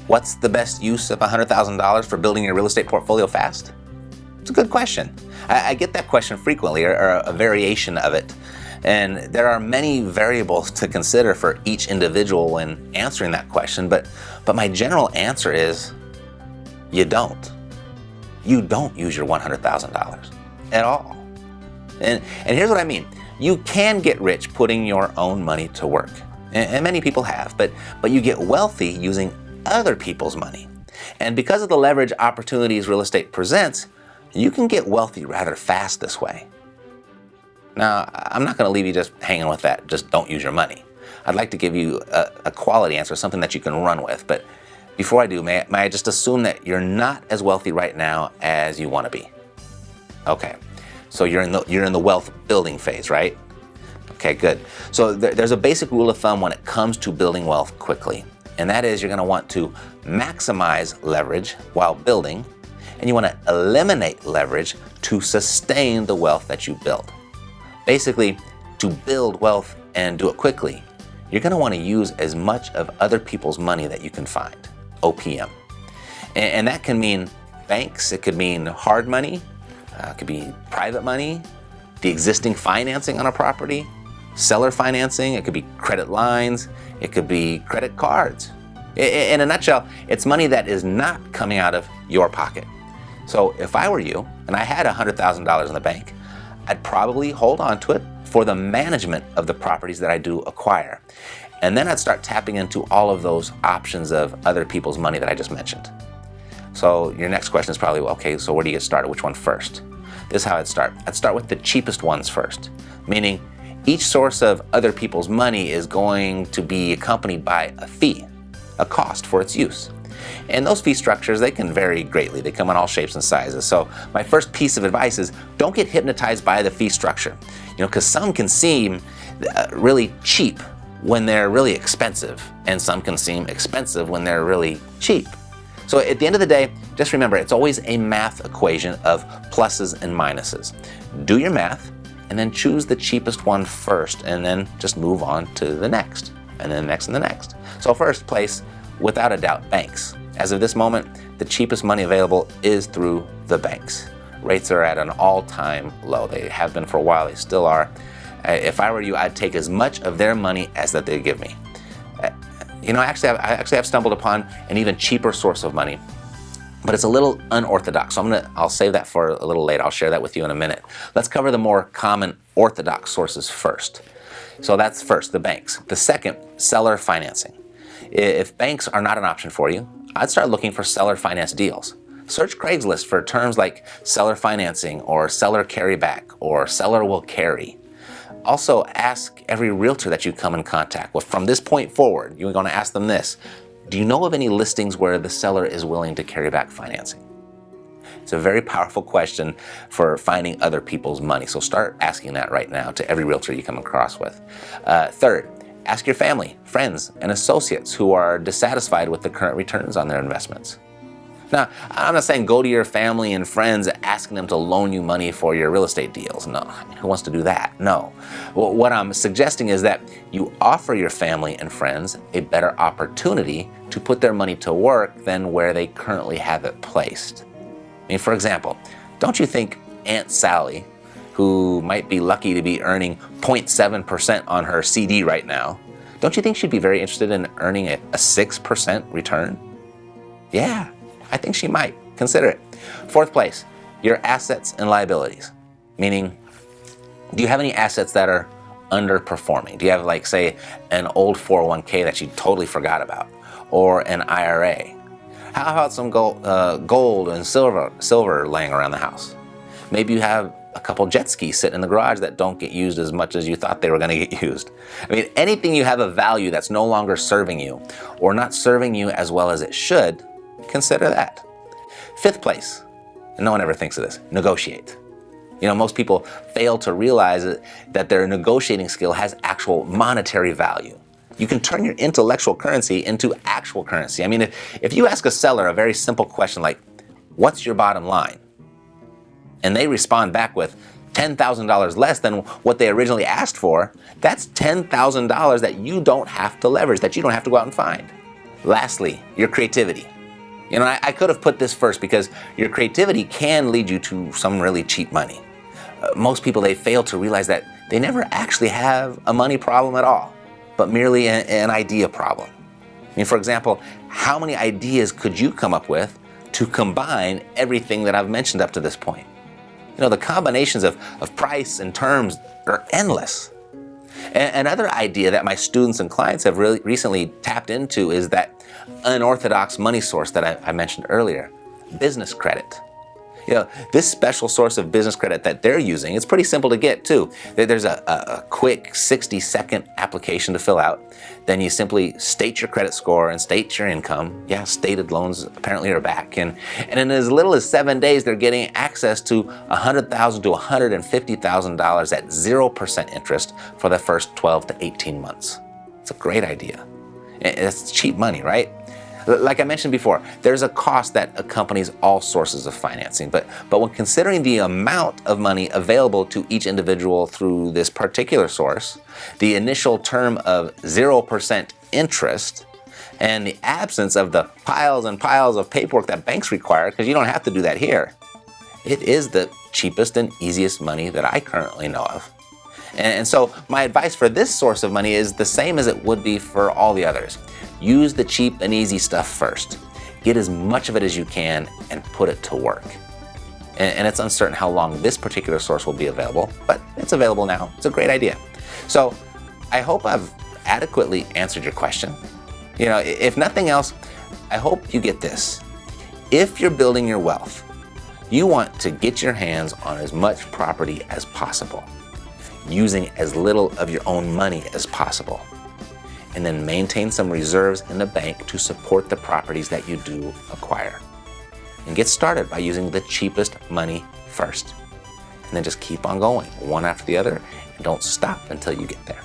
What's the best use of $100,000 for building your real estate portfolio fast? It's a good question. I get that question frequently, or a variation of it. And there are many variables to consider for each individual when answering that question, but my general answer is you don't. You don't use your $100,000 at all. And here's what I mean. You can get rich putting your own money to work. And many people have, but you get wealthy using other people's money. And because of the leverage opportunities real estate presents, you can get wealthy rather fast this way. Now, I'm not going to leave you just hanging with that, just don't use your money. I'd like to give you a quality answer, something that you can run with. But before I do, may I just assume that you're not as wealthy right now as you want to be? Okay, so you're in the wealth building phase, right? Okay, good. So there's a basic rule of thumb when it comes to building wealth quickly. And that is you're going to want to maximize leverage while building, and you want to eliminate leverage to sustain the wealth that you build. Basically, to build wealth and do it quickly, you're going to want to use as much of other people's money that you can find, OPM. And that can mean banks, it could mean hard money, it could be private money, the existing financing on a property, seller financing, it could be credit lines, it could be credit cards. In a nutshell, it's money that is not coming out of your pocket. So if I were you, and I had $100,000 in the bank, I'd probably hold on to it for the management of the properties that I do acquire. And then I'd start tapping into all of those options of other people's money that I just mentioned. So your next question is probably, well, okay, so where do you get started? Which one first? This is how I'd start. I'd start with the cheapest ones first, meaning each source of other people's money is going to be accompanied by a fee, a cost for its use. And those fee structures, they can vary greatly. They come in all shapes and sizes. So my first piece of advice is don't get hypnotized by the fee structure. Because some can seem really cheap when they're really expensive, and some can seem expensive when they're really cheap. So at the end of the day, just remember, it's always a math equation of pluses and minuses. Do your math, and then choose the cheapest one first, and then just move on to the next, and then the next and the next. So first place, without a doubt, banks. As of this moment, the cheapest money available is through the banks. Rates are at an all-time low. They have been for a while, they still are. If I were you, I'd take as much of their money as that they give me. I actually have stumbled upon an even cheaper source of money, but it's a little unorthodox. So I'll save that for a little later. I'll share that with you in a minute. Let's cover the more common orthodox sources first. So that's first, the banks. The second, seller financing. If banks are not an option for you, I'd start looking for seller finance deals. Search Craigslist for terms like seller financing or seller carryback or seller will carry. Also, ask every realtor that you come in contact with. From this point forward, you're going to ask them this: do you know of any listings where the seller is willing to carry back financing? It's a very powerful question for finding other people's money. So start asking that right now to every realtor you come across with. Third, ask your family, friends, and associates who are dissatisfied with the current returns on their investments. Now, I'm not saying go to your family and friends asking them to loan you money for your real estate deals. No, who wants to do that? No. Well, what I'm suggesting is that you offer your family and friends a better opportunity to put their money to work than where they currently have it placed. For example, don't you think Aunt Sally, who might be lucky to be earning 0.7% on her CD right now, don't you think she'd be very interested in earning a 6% return? Yeah, I think she might. Consider it. Fourth place, your assets and liabilities. Meaning, do you have any assets that are underperforming? Do you have, like, say, an old 401k that you totally forgot about? Or an IRA? How about some gold and silver laying around the house? Maybe you have a couple jet skis sitting in the garage that don't get used as much as you thought they were going to get used. Anything you have of value that's no longer serving you or not serving you as well as it should, consider that. Fifth place, and no one ever thinks of this, negotiate. Most people fail to realize that their negotiating skill has actual monetary value. You can turn your intellectual currency into actual currency. If you ask a seller a very simple question like, what's your bottom line? And they respond back with $10,000 less than what they originally asked for, that's $10,000 that you don't have to leverage, that you don't have to go out and find. Lastly, your creativity. I could have put this first because your creativity can lead you to some really cheap money. Most people, they fail to realize that they never actually have a money problem at all, but merely an idea problem. For example, how many ideas could you come up with to combine everything that I've mentioned up to this point? The combinations of price and terms are endless. Another idea that my students and clients have really recently tapped into is that unorthodox money source that I mentioned earlier, business credit. This special source of business credit that they're using, it's pretty simple to get too. There's a quick 60-second application to fill out. Then you simply state your credit score and state your income. Yeah, stated loans apparently are back. And in as little as 7 days, they're getting access to $100,000 to $150,000 at 0% interest for the first 12 to 18 months. It's a great idea. It's cheap money, right? Like I mentioned before, there's a cost that accompanies all sources of financing, but when considering the amount of money available to each individual through this particular source, the initial term of 0% interest, and the absence of the piles and piles of paperwork that banks require, because you don't have to do that here, it is the cheapest and easiest money that I currently know of. And so my advice for this source of money is the same as it would be for all the others. Use the cheap and easy stuff first. Get as much of it as you can and put it to work. And it's uncertain how long this particular source will be available, but it's available now. It's a great idea. So I hope I've adequately answered your question. If nothing else, I hope you get this. If you're building your wealth, you want to get your hands on as much property as possible, using as little of your own money as possible, and then maintain some reserves in the bank to support the properties that you do acquire. And get started by using the cheapest money first. And then just keep on going, one after the other, and don't stop until you get there.